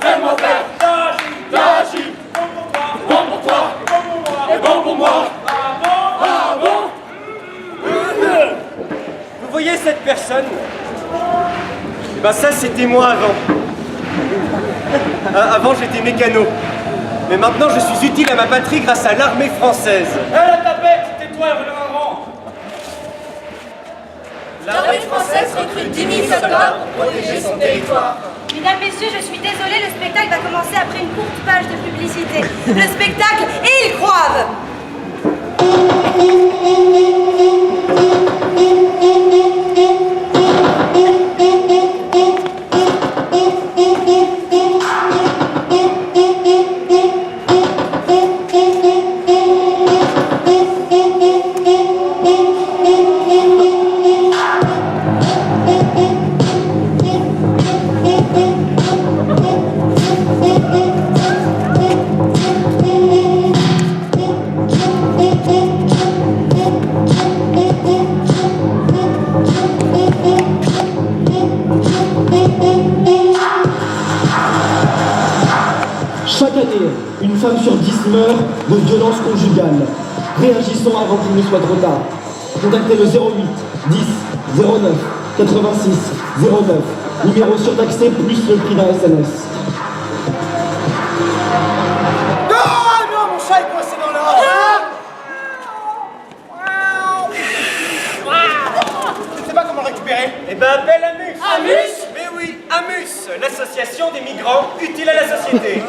Fais-moi faire, d'agir, bon pour toi, et bon pour moi. Ah bon. Vous voyez cette personne? Eh ben ça c'était moi avant. Avant j'étais mécano. Mais maintenant je suis utile à ma patrie grâce à l'armée française. La tapette, tais-toi et relève un rang. L'armée française recrute 10 000 soldats pour protéger son territoire. Mesdames, messieurs, je suis désolée, le spectacle va commencer après une courte page de publicité. Le spectacle Ils croivent. Chaque année, une femme sur 10 meurt de violences conjugales. Réagissons avant qu'il ne soit trop tard. Contactez le 08 10 09 86 09, numéro surtaxé plus le prix d'un SMS. Non, mon chat est coincé dans l'or. Je ne sais pas comment le récupérer. Eh ben appelle Amus. Amus? Mais oui, Amus, l'association des migrants utiles à la société.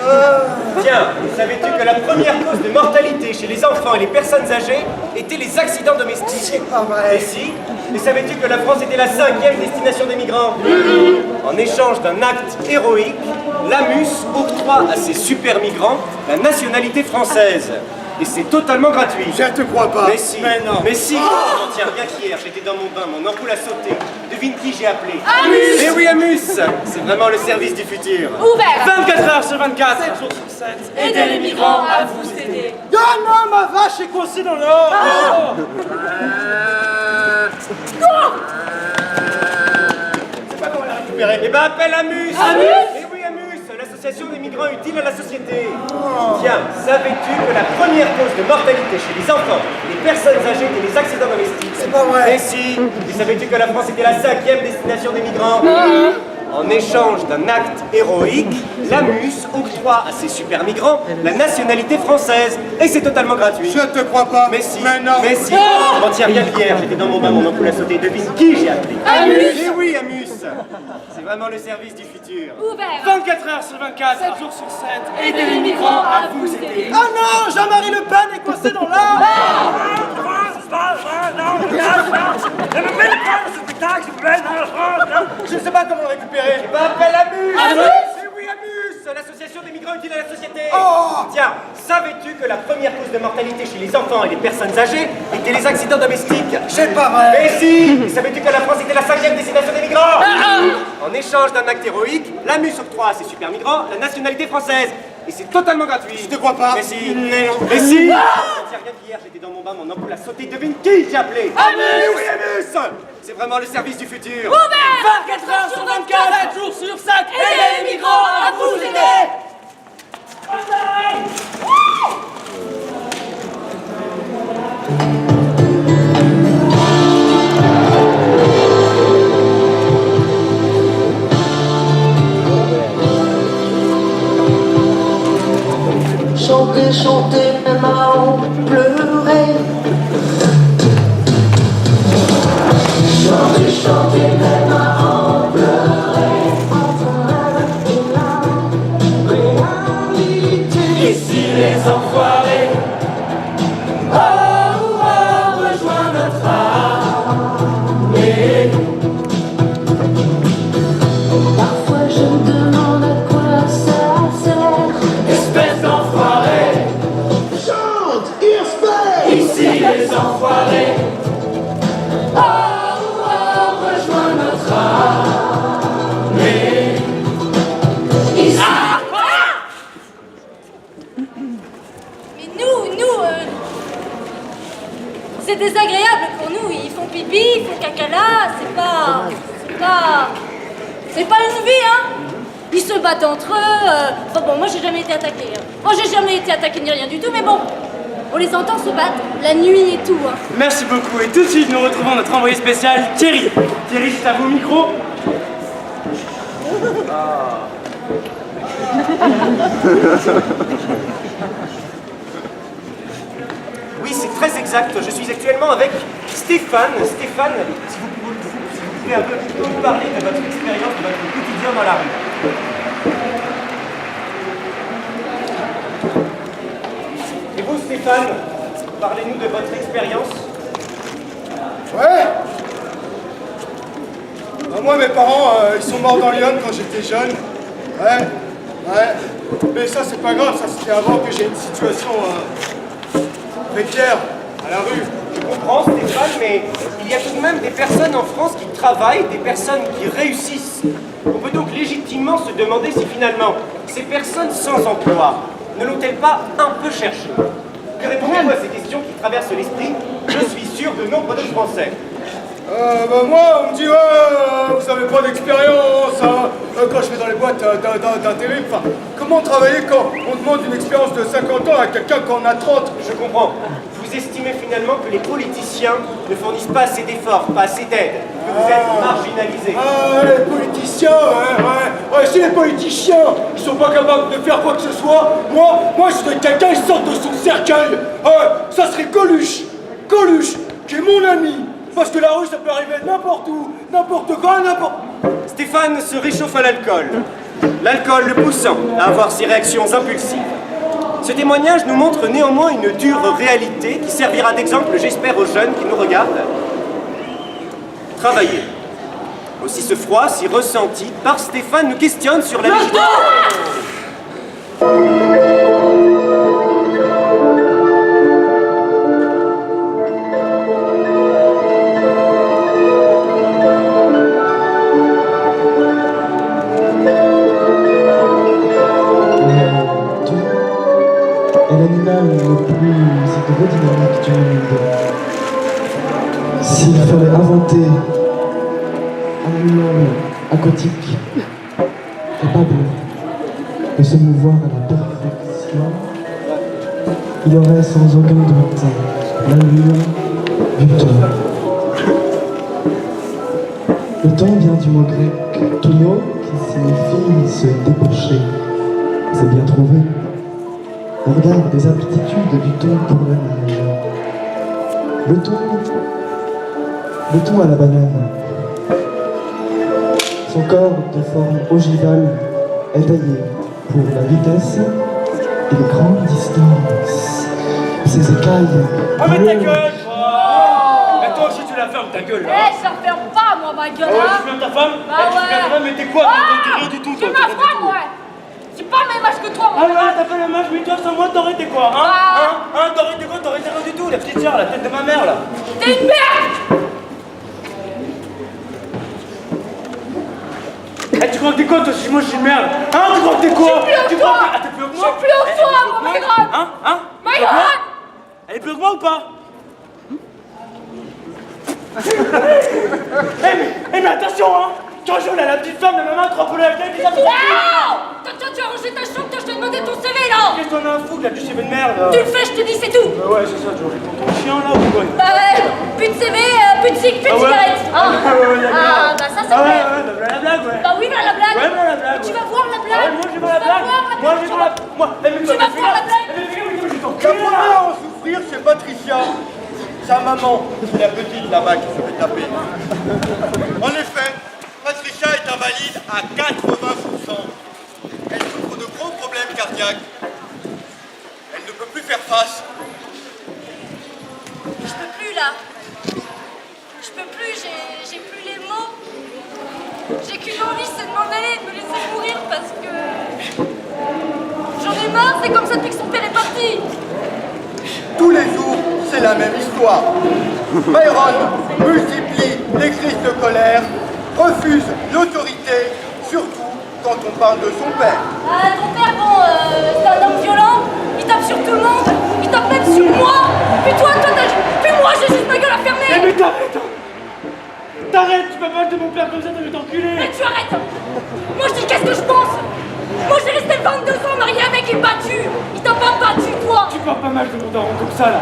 Tiens, savais-tu que la première cause de mortalité chez les enfants et les personnes âgées était les accidents domestiques? C'est pas vrai. Et si? Et savais-tu que la France était la 5e destination des migrants? En échange d'un acte héroïque, l'Amus octroie à ces super migrants la nationalité française. Et c'est totalement gratuit. Je ne te crois pas. Mais si, Mais non. Mais si. Non, tiens, regarde hier, j'étais dans mon bain, mon ampoule a sauté. Devine qui j'ai appelé? Amus. Mais oui, Amus. C'est vraiment le service du futur. Ouvert. 24 heures sur 24, 7 jours sur 7. Aidez les migrants à vous aider. Ah non, ma vache est coincée dans l'or. Je sais pas comment la récupérer. Eh ben appelle Amus. Amus. Mais oui, Amus, l'association des migrants utiles à la société. Tiens, savais-tu que la première cause de mortalité chez les enfants, les personnes âgées et les accidents domestiques? C'est pas vrai. Mais si. Et savais-tu que la France était la 5e destination des migrants? En échange d'un acte héroïque, l'Amus octroie à ces super migrants la nationalité française. Et c'est totalement gratuit. Je ne te crois pas. Mais si, Mais non. mais si. Bon, tiens, regarde hier, j'étais dans mon bain, mon ampoule a sauté. Devine qui j'ai appelé? Amus. Eh oui, Amus. C'est vraiment le service du futur. Ouvert. 24 heures sur 24, 7 jours sur 7. Aidez les migrants à vous aider. Ah non, Jean-Marie Le Pen est coincé dans l'or. Je ne sais pas comment le récupérer. Eh ben, appelle Amus. Amus. Eh oui, Amus, l'association des migrants utiles à la société. Oh. Tiens, savais-tu que la première cause de mortalité chez les enfants et les personnes âgées étaient les accidents domestiques? C'est pas vrai. Mais si. Et savais-tu que la France était la 5e destination des migrants? En échange d'un acte héroïque, l'Amus octroie à ces super migrants la nationalité française. Et c'est totalement gratuit. Je te crois pas. Mais si. Mais si. Tiens, regarde hier, j'étais dans mon bain, mon ampoule a sauté. Devine qui j'ai appelé? Amus. Mais oui, Amus. C'est vraiment le service du futur. Ouvert. 24 heures sur 24, 7 jours sur 7. Aidez les migrants à vous aider. Chanter, chanter, même à en pleurer. Chanter, chanter, même à en pleurer. Réalité. Ici les enfoirés. Oh, oh, rejoins notre armée. Parfois je me demande à quoi ça sert. Espèce d'enfoirés. Chante, Irspect. Ici les enfoirés. Oh, oh, rejoins notre armée. Ici. Mais nous, c'est désagréable pour nous. Ils font pipi, ils font caca là, c'est pas... C'est pas une vie, hein. Ils se battent entre eux. Enfin bon, moi j'ai jamais été attaquée. Hein. Moi j'ai jamais été attaquée ni rien du tout, mais bon, on les entend se battre la nuit et tout. Hein. Merci beaucoup. Et tout de suite, nous retrouvons notre envoyé spécial, Thierry. Thierry, c'est à vous, micro. Oui, c'est très exact. Je suis actuellement avec Stéphane. Stéphane, si vous pouvez un peu nous parler de votre expérience, de votre quotidien dans la rue. Et vous, Stéphane, parlez-nous de votre expérience. Ouais. Ben, moi, mes parents, ils sont morts dans Lyon quand j'étais jeune. Ouais. Mais ça, c'est pas grave, ça c'était avant que j'ai une situation précaire à la rue. Je comprends, Stéphane, mais il y a tout de même des personnes en France qui travaillent, des personnes qui réussissent. On peut donc légitimement se demander si finalement, ces personnes sans emploi ne l'ont-elles pas un peu cherché? Que répondez-vous à ces questions qui traversent l'esprit, je suis sûr, de nombre de Français? Moi, on me dit, vous avez pas d'expérience, hein, quand je vais dans les boîtes d'intérim. Enfin, comment travailler quand on demande une expérience de 50 ans à quelqu'un qui en a 30? Je comprends. Vous estimez finalement que les politiciens ne fournissent pas assez d'efforts, pas assez d'aide, que vous êtes marginalisés. Les politiciens, ouais, si les politiciens, ils sont pas capables de faire quoi que ce soit, moi, je voudrais que quelqu'un il sorte de son cercueil. Ça serait Coluche, qui est mon ami. Parce que la rue, ça peut arriver n'importe où, n'importe quand, n'importe... Stéphane se réchauffe à l'alcool. L'alcool le poussant à avoir ces réactions impulsives. Ce témoignage nous montre néanmoins une dure réalité qui servira d'exemple, j'espère, aux jeunes qui nous regardent. Travailler. Aussi ce froid, si ressenti par Stéphane, nous questionne sur la légitimité. L'animal le plus hydrodynamique du monde. S'il fallait inventer un animal aquatique capable de se mouvoir à la perfection, il aurait sans aucun doute l'allure du thon. Le thon vient du mot grec tono qui signifie se débaucher. C'est bien trouvé. On regarde des aptitudes du thon pour le nage. Le thon à la banane. Son corps de forme ogivale est taillé pour la vitesse et les grandes distances. Ses écailles... Ah mais ta gueule, Mais toi aussi tu la fermes ta gueule là. Ça me ferme pas, moi, ma gueule, Ah ouais, hein. tu fermes ta femme? Bah Tu fermes ta femme, mais t'es quoi? T'es rien du tout, C'est toi. ma femme, ouais. C'est pas le même âge que toi, Ah mon ouais, t'as fait le match, mais toi sans moi t'aurais été quoi, hein? T'aurais été quoi? T'aurais été rien du tout, la petite sœur, la tête de ma mère là. T'es une merde. Eh, tu crois que t'es quoi toi si moi je suis une merde? Hein? Tu crois que t'es quoi? Je suis plus en toi. T'es plus haut que Je moi? suis plus en toi, moi, Maïran. Hein? Maïran. Elle est plus haut que moi ou pas? mais attention, hein! Quand je roule à la petite femme de ma main, trois poules à la tête, ça. Non! Toi, tu as rangé ta chambre quand je t'ai demandé ton CV, là. Qu'est-ce qu'on a un fou que la petite CV de merde? Tu le fais, je te dis, c'est tout. Bah ouais, c'est ça, tu pour ton chien là ou quoi? Bah ouais, plus de CV, plus de cig, plus de cigarettes. Bah ça, c'est vrai. Ouais, la blague, ouais. Bah oui, voilà la blague. Ouais, voilà la blague. Tu vas voir la blague. Ouais, moi je vais voir la blague. Moi je vais voir la blague. Tu vas voir la blague. La première à en souffrir, c'est Patricia. Sa maman, c'est la petite là-bas qui se fait taper. En effet, Patricia est invalide à 80%. Elle souffre de gros problèmes cardiaques. Elle ne peut plus faire face. Je peux plus, là. Je peux plus, j'ai plus les mots. J'ai qu'une envie, c'est de m'en aller, de me laisser mourir parce que... J'en ai marre, c'est comme ça depuis que son père est parti. Tous les jours, c'est la même histoire. Byron multiplie les crises de colère, refuse l'autorité, surtout quand on parle de son père. Ah, ton père, bon, c'est un homme violent, il tape sur tout le monde, il tape même sur moi. Puis toi, puis moi, j'ai juste ma gueule à fermer. Mais t'arrêtes! T'arrêtes! pas mal de mon père comme ça, de t'enculer. Mais tu arrêtes. Moi, je dis qu'est-ce que je pense. Moi, j'ai resté 22 ans marié avec et battu. Il t'a pas battu, toi. Tu parles pas mal de mon daron comme ça, là.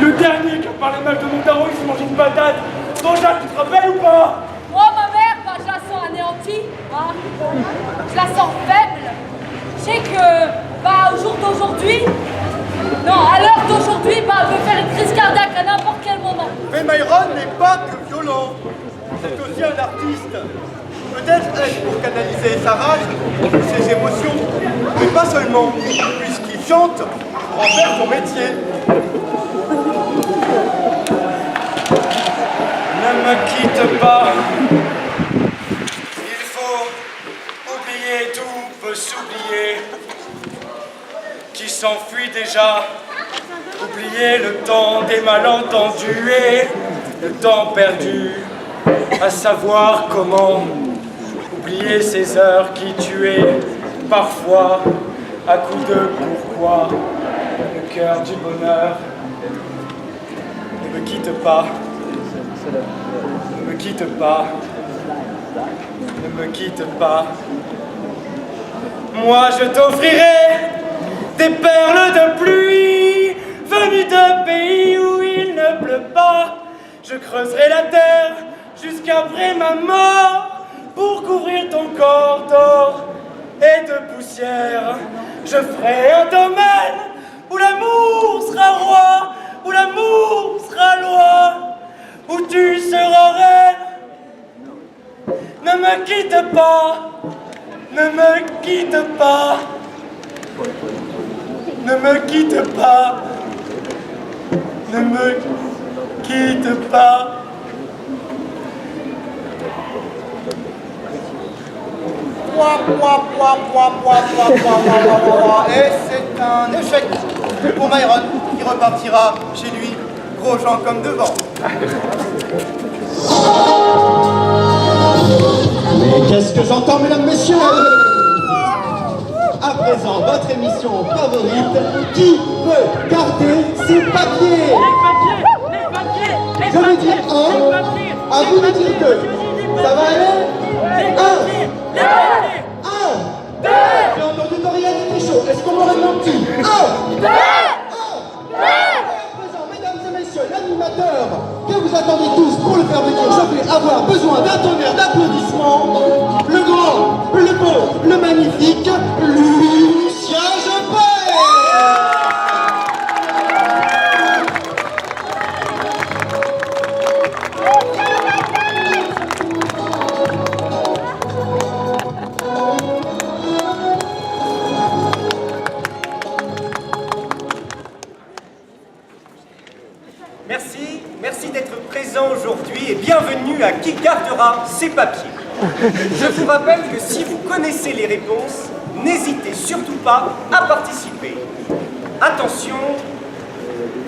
Le dernier qui a parlé mal de mon daron, il s'est mangé une patate. Ton Jacques, tu te rappelles ou pas? Moi, ma mère, bah, je la sens anéantie. Hein. Je la sens faible. Je sais que, bah, au jour d'aujourd'hui, non, à l'heure d'aujourd'hui, bah, elle veut faire une crise cardiaque à n'importe quel moment. Mais Myron n'est pas que violent. C'est aussi un artiste. Peut-être est-ce pour canaliser sa rage, ses émotions, mais pas seulement, puisqu'il chante pour en faire son métier. Ne me quitte pas. Il faut oublier, tout peut s'oublier. Qui s'enfuit déjà. Oublier le temps des malentendus et le temps perdu. À savoir comment oublier ces heures qui tuaient parfois à coups de pourquoi le cœur du bonheur. Ne me quitte pas. Ne me quitte pas, ne me quitte pas. Moi je t'offrirai des perles de pluie venues de pays où il ne pleut pas. Je creuserai la terre jusqu'après ma mort pour couvrir ton corps d'or et de poussière. Je ferai un domaine où l'amour sera roi, où l'amour sera loi, où tu seras reine. Ne me quitte pas, ne me quitte pas, ne me quitte pas, ne me quitte pas. Et c'est un échec pour Myron, qui repartira chez lui, gros gens comme devant. Mais qu'est-ce que j'entends, mesdames, messieurs? À présent, votre émission favorite, qui veut garder ses papiers? Je vais dire un, à vous de dire deux. Ça va aller? Un, j'ai entendu Dorian était chaud. Est-ce qu'on m'aurait menti? À présent, mesdames et messieurs, l'animateur que vous attendez tous pour le faire venir, je vais avoir besoin d'un tonnerre d'applaudissements. Le grand, le beau, le magnifique, Lucien Jepet. Merci d'être présent aujourd'hui et bienvenue à Qui gardera ses papiers. Je vous rappelle que si vous connaissez les réponses, n'hésitez surtout pas à participer. Attention,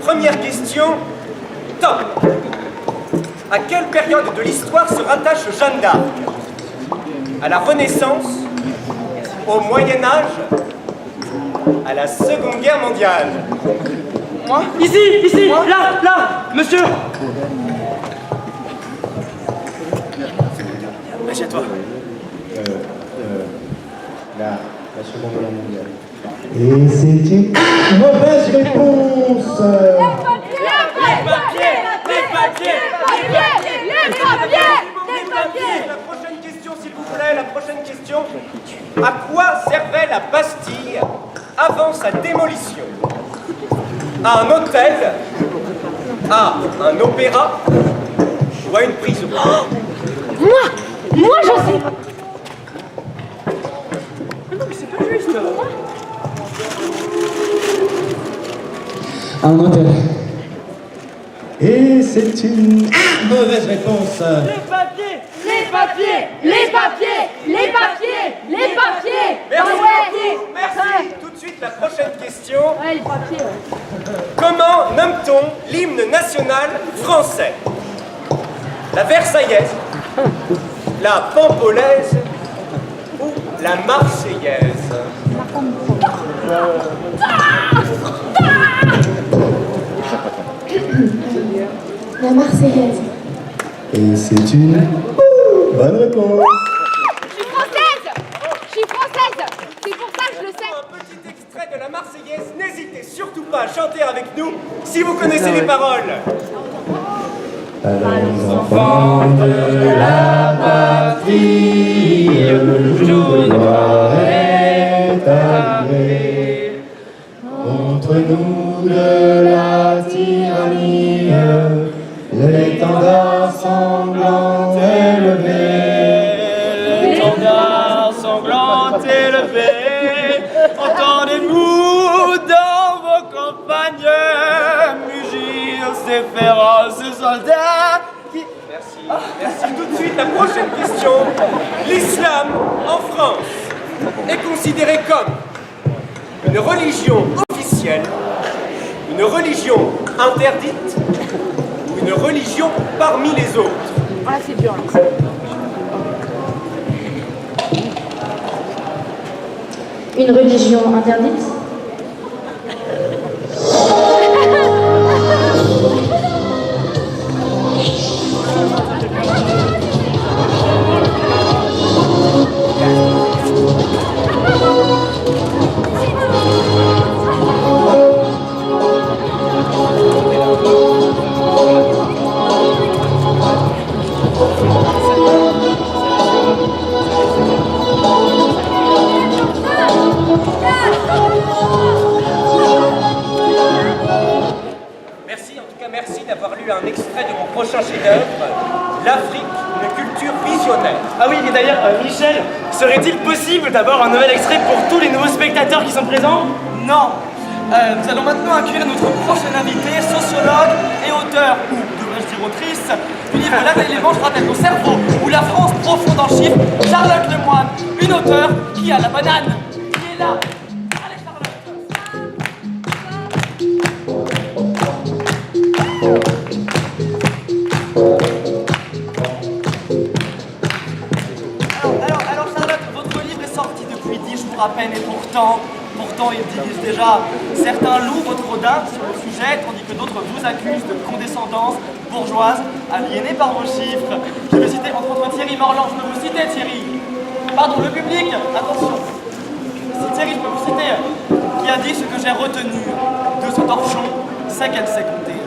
première question, top. À quelle période de l'histoire se rattache Jeanne d'Arc? À la Renaissance? Au Moyen-Âge? À la Seconde Guerre mondiale? Ici, là, monsieur. Assieds-toi. La Seconde Guerre mondiale. Et c'est une mauvaise réponse. La prochaine question, s'il vous plaît, la prochaine question. À quoi servait la Bastille avant sa démolition? À un hôtel? À un opéra? Ou à une prison? Moi, je sais. À un hôtel. Et c'est une mauvaise réponse. Les papiers. Merci Ah ouais. beaucoup, merci. Tout de suite, la prochaine question. Ouais, les papiers, ouais. Comment nomme-t-on l'hymne national français? La Versaillaise, la Pampolaise ou la Marseillaise? La Marseillaise. Et c'est une bonne réponse. Je suis française. Je suis française. C'est pour ça que je le sais. Un petit extrait de la Marseillaise, n'hésitez surtout pas à chanter avec nous si vous connaissez les paroles. Alors les enfants de la patrie, le jour noir est arrivé. Contre nous de la tyrannie, l'étendard sanglant élevé. L'étendard sanglant élevé, entendez-vous dans vos campagnes mugir ces féroces soldats qui... Merci. Tout de suite, la prochaine question. L'islam en France est considéré comme une religion officielle, une religion interdite ou une religion parmi les autres. Ah, c'est dur là. Une religion interdite? Merci, en tout cas merci d'avoir lu un extrait de mon prochain chef-d'œuvre, L'Afrique, une culture visionnaire. Ah oui, et d'ailleurs, Michel, serait-il possible d'avoir un nouvel extrait pour tous les nouveaux spectateurs qui sont présents? Non. Nous allons maintenant accueillir notre prochaine invitée, sociologue et auteur, ou devrais-je dire autrice, du livre Là les manches rappellent au cerveau, ou La France profonde en chiffres, Charlotte Lemoine, une auteure qui a la banane, qui est là. Allez Charlotte. Alors Charlotte, votre livre est sorti depuis 10 jours à peine et pourtant il divise déjà. Certains louent votre Rodin sur le sujet, tandis que d'autres vous accusent de condescendance bourgeoise, aliénée par vos chiffres. Je vais citer entre autres Thierry Morland, je peux vous citer Thierry. Pardon, le public, attention. C'est Thierry, je peux vous citer, qui a dit ce que j'ai retenu de ce torchon, c'est qu'elle sait compter.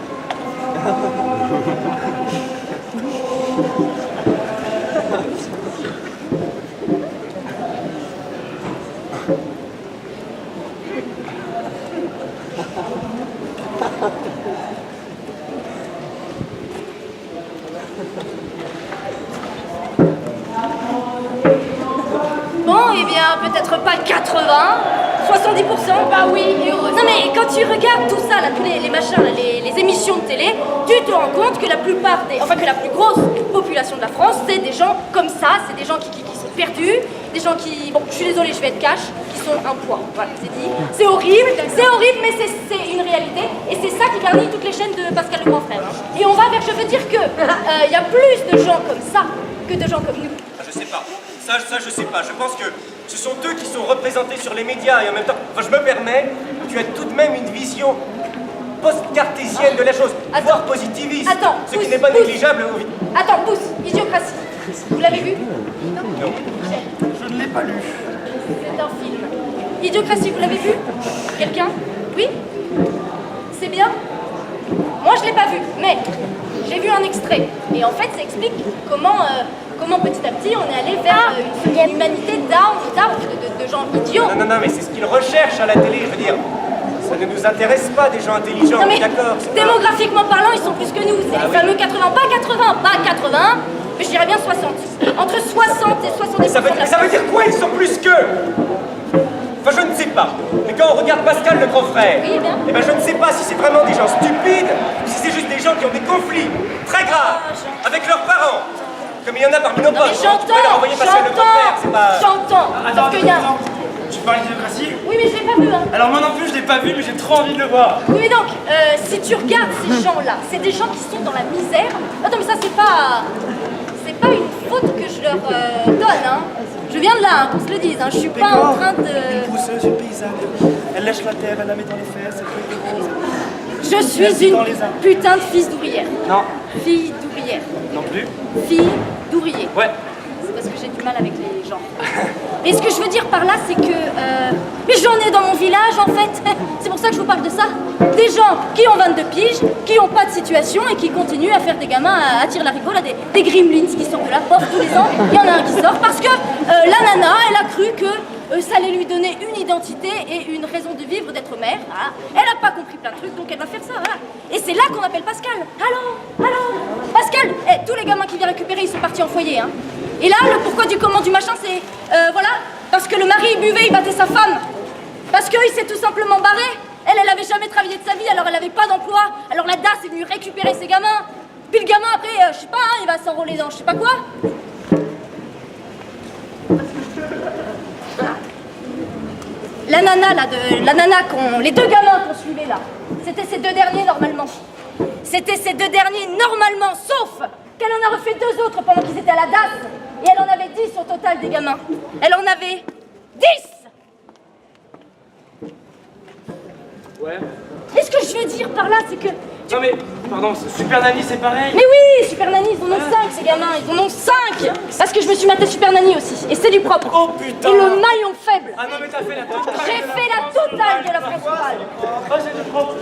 Bon, eh bien, peut-être pas 80, 70%. Bah oui, et heureusement. Non mais quand tu regardes tout ça, là, tous les machins, là, les émissions de télé, tu te rends compte que la plupart des... Enfin, que la plus grosse population de la France, c'est des gens comme ça, c'est des gens qui sont perdus, des gens qui... Bon, je suis désolée, je vais être cash, qui sont un poids. Voilà, c'est dit. C'est horrible, mais c'est une réalité. Et c'est ça qui garnit toutes les chaînes de Pascal le Grand Frère. Et on va vers... Je veux dire que y a plus de gens comme ça que de gens comme nous. Ah, je sais pas. Ça, je sais pas. Je pense que ce sont eux qui sont représentés sur les médias et en même temps, enfin, je me permets, tu as tout de même une vision post-cartésienne de la chose, voire positiviste. Attends, ce qui n'est pas négligeable. Attends, pousse, Idiocratie. Vous l'avez vu? Non. Je ne l'ai pas lu. C'est un film. Idiocratie, vous l'avez vu? Quelqu'un? Oui? C'est bien? Moi, je l'ai pas vu, mais j'ai vu un extrait. Et en fait, ça explique comment petit à petit, on est allé vers une humanité de gens idiots. Non, mais c'est ce qu'ils recherchent à la télé, je veux dire. Ça ne nous intéresse pas des gens intelligents, Non mais, d'accord? démographiquement parlant, ils sont plus que nous. C'est les fameux 80, pas 80, mais je dirais bien 60. Entre 60 et 70%. Ça veut dire quoi, ils sont plus qu'eux? Enfin, je ne sais pas. Mais quand on regarde Pascal le grand frère, Oui, bien. eh ben, je ne sais pas si c'est vraiment des gens stupides ou si c'est juste des gens qui ont des conflits très graves avec leurs parents. Comme il y en a parmi nos Non mais potes. Tu peux leur envoyer Pascal le grand frère, c'est pas... j'entends. Parce qu'il y a... Tu parles d'idiocratie? Oui, mais je l'ai pas vu, hein. Alors moi non plus je l'ai pas vu, mais j'ai trop envie de le voir. Oui, mais donc, si tu regardes ces gens-là, c'est des gens qui sont dans la misère. Attends, mais ça, c'est pas une faute que je leur donne, hein. Je viens de là, hein, qu'on se le dise, hein. Je suis pas en train de... Une pousseuse, une paysanne. Elle lèche la terre, elle la met dans les fesses, elle fait des roses. Je suis une putain de fils d'ouvrière. Non. Fille d'ouvrière. ouvrière. Non plus. Fille d'ouvrier. Ouais. C'est parce que j'ai du mal avec les gens. Et ce que je veux dire par là, c'est que... mais j'en ai dans mon village, en fait. C'est pour ça que je vous parle de ça. Des gens qui ont 22 piges, qui n'ont pas de situation et qui continuent à faire des gamins à tirer la rigole, à des gremlins qui sortent de la porte tous les ans. Il y en a un qui sort parce que la nana, elle a cru que ça allait lui donner une identité et une raison de vivre, d'être mère. Voilà. Elle n'a pas compris plein de trucs, donc elle va faire ça. Voilà. Et c'est là qu'on appelle Pascal. Allô Pascal, tous les gamins qui viennent récupérer, ils sont partis en foyer. Hein. Et là, le pourquoi du comment du machin, c'est... voilà, parce que le mari, il buvait, il battait sa femme. Parce qu'il s'est tout simplement barré. Elle avait jamais travaillé de sa vie, alors elle avait pas d'emploi. Alors la DAS est venue récupérer ses gamins. Puis le gamin, après, je sais pas, hein, il va s'enrôler dans je sais pas quoi. La nana, là, les deux gamins qu'on suivait, là, c'était ces deux derniers, normalement. C'était ces deux derniers, normalement, sauf qu'elle en a refait deux autres pendant qu'ils étaient à la DAS. Et elle en avait 10 au total des gamins. Elle en avait 10. Ouais. Et ce que je veux dire par là, c'est que... Non mais, pardon, Super Nanny c'est pareil. Mais oui, Super Nanny, ils en ont 5 ces gamins, ils en ont 5. Parce que je me suis maté Super Nanny aussi, et c'est du propre. Oh putain. Et le maillon faible. Ah non mais t'as fait la totale. J'ai fait la totale de la France orale. Oh c'est du propre.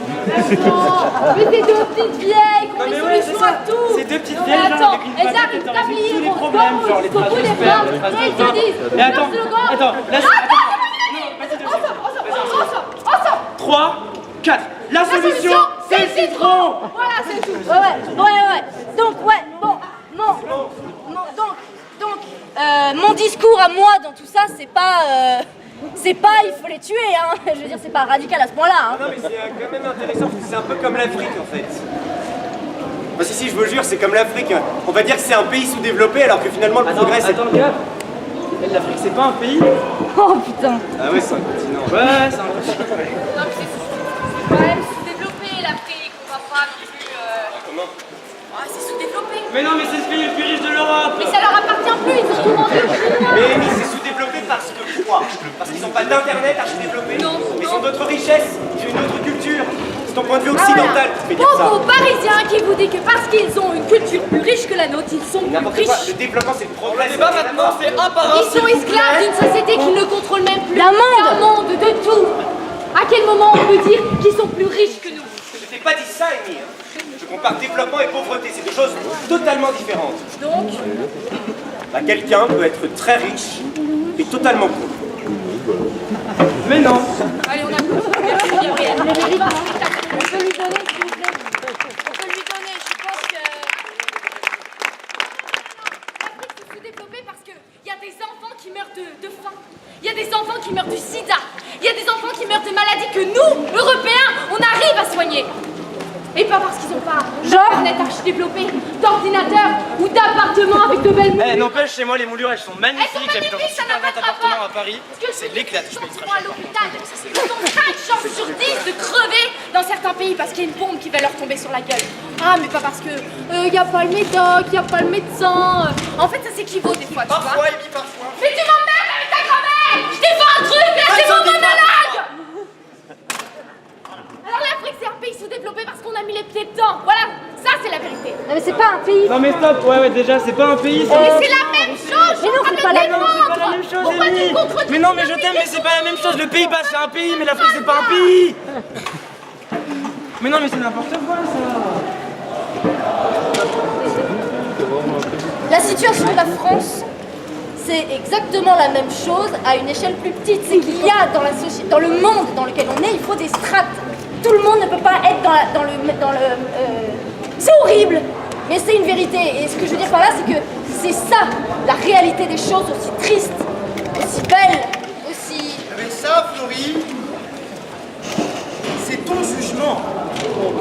Mais t'es deux petites vieilles, qu'on Non, mais met ouais, solution c'est ça. à tout. C'est deux petites Non, mais vieilles, genre, attends, avec une elles baguette, arrivent elles résolvent tablier tous les au problèmes, dos, genre les ils sont phrases tous de les sperme, femmes, les phrases et ils de te disent, Mais attends, leur slogan. attends, laisse... On sort. 3, 4. La solution, c'est le citron. Voilà, c'est tout. Ouais. Donc, mon discours à moi dans tout ça, c'est pas il faut les tuer, hein. Je veux dire, c'est pas radical à ce point-là. Hein. Non mais c'est quand même intéressant parce que c'est un peu comme l'Afrique en fait. Bah si, je vous jure, c'est comme l'Afrique. On va dire que c'est un pays sous-développé alors que finalement le progrès c'est... Attends, gars. L'Afrique, c'est pas un pays? Oh putain. Ah ouais, c'est un continent. Ouais, c'est un continent. Non, mais c'est quand même sous-développé l'Afrique, on va pas non plus. Comment? Ah, c'est sous-développé. Mais non, mais c'est le pays le plus riche de l'Europe. Mais ça leur appartient plus, ils ont tout vendu aux Chinois. Mais c'est sous-développé parce que quoi? Parce qu'ils n'ont pas d'internet archi-développé? Non. Mais ils ont d'autres richesses, ils ont une autre culture. C'est ton point de vue occidental qui fait dire ça. Pauvre aux Parisiens qui vous dit que parce qu'ils ont une culture plus riche que la nôtre, ils sont plus N'importe quoi, riches. le développement c'est le progrès. Le débat maintenant, c'est un par un. Ils sont esclaves d'une société qui ne contrôle même plus D'un monde. de tout. À quel moment on peut dire qu'ils sont plus riches que nous? Je t'ai pas dit ça, Amy. Je compare développement et pauvreté, c'est deux choses totalement différentes. Donc, Bah, quelqu'un peut être très riche et totalement pauvre. Mais non. allez, on applaudit. Merci, Gabriel. On peut lui donner, s'il vous plaît. On peut lui donner, je pense que... L'Afrique peut se développer parce qu'il y a des enfants qui meurent de faim. Il y a des enfants qui meurent du sida. Il y a des enfants qui meurent de maladies que nous, Européens, on arrive à soigner. Et pas parce qu'ils n'ont pas Internet archi-développé, d'ordinateur ou d'appartement avec de belles moulures. Eh, n'empêche, chez moi, les moulures, elles sont magnifiques. Elles sont J'habite dans un magnifiques, ça super n'a pas grand de appartement rapport. à Paris. C'est l'éclat, je paye très Moi à cher. l'hôpital, ils ont 5 chances sur 10 de crever dans certains pays parce qu'il y a une bombe qui va leur tomber sur la gueule. Ah, mais pas parce que y a pas le médoc, y a pas le médecin. En fait, ça s'équivaut des fois, tu vois. Parfois, Amy, parfois. Mais tu m'emmerdes avec ta grand-mère. Je t'ai fait un truc, là, c'est mon monologue. Alors l'Afrique, c'est un pays sous-développé parce qu'on a mis les pieds dedans. Voilà, ça c'est la vérité. Non mais c'est pas un pays. Non mais stop, ouais, déjà, c'est pas un pays, ça. Mais c'est la même chose. Mais non, c'est pas la même- C'est pas la même chose, Pourquoi Amy. tu contredis? Mais non, mais je t'aime, mais c'est pas la même chose. Le Pays-Bas, c'est un pays, mais l'Afrique, c'est pas un pays. Mais non, mais c'est n'importe quoi, ça. La situation de la France, c'est exactement la même chose à une échelle plus petite. C'est qu'il y a dans la société, dans le monde dans lequel on est, il faut des strates. Tout le monde ne peut pas être dans le c'est horrible, mais c'est une vérité. Et ce que je veux dire par là, c'est que c'est ça, la réalité des choses, aussi triste, aussi belle, aussi... Mais ça, Florie, c'est ton jugement.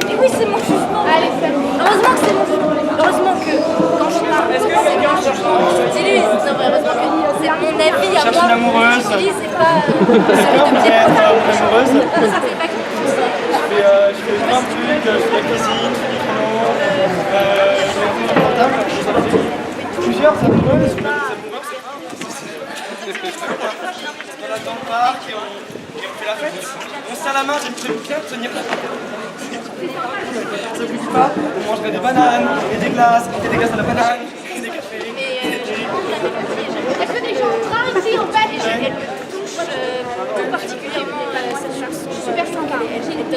Mais oui, c'est mon jugement. Allez, heureusement que c'est mon jugement. Heureusement que quand je parle, Est-ce que quelqu'un cherche j'utilise. Non, mais heureusement que c'est mon avis à Cherche moi. une amoureuse. J'utilise, c'est pas celui de Pierre. amoureuse. Ça fait pas que Je fais plein de trucs, je fais la cuisine, je fais du piano, plusieurs amoureuses. On attend le parc et on fait la fête. On se tient la main, j'aime bien tenir la main. Ça vous dit pas? On mangerait des bananes, et des glaces à la banane, et des cafés. Est-ce que des gens en train ici en fait? Elle me touche tout particulièrement cette chanson. Super sympa. Elle est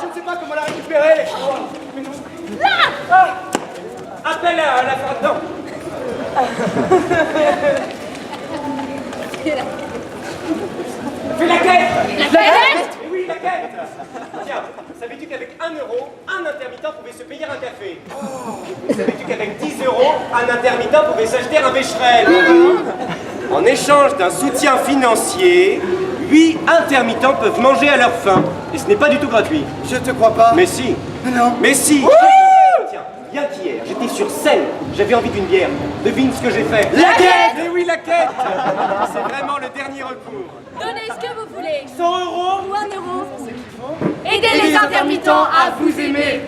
Je ne sais pas comment la récupérer. Là appelle la fin. Non. Fais la quête. La quête? Oui, la quête. Tiens, savais-tu qu'avec 1 euro, un intermittent pouvait se payer un café? Savais-tu qu'avec 10 euros, un intermittent pouvait s'acheter un Becherel? En échange d'un soutien financier, 8 intermittents peuvent manger à leur faim. Et ce n'est pas du tout gratuit. Je te crois pas. Mais si. Non. Mais si. Tiens, bien qu'hier, j'étais sur scène, j'avais envie d'une bière. Devine ce que j'ai fait. La quête. Mais oui, la quête. C'est vraiment le dernier recours. Donnez ce que vous voulez. 100 euros Ou 1 euro. Aidez les intermittents à vous aimer.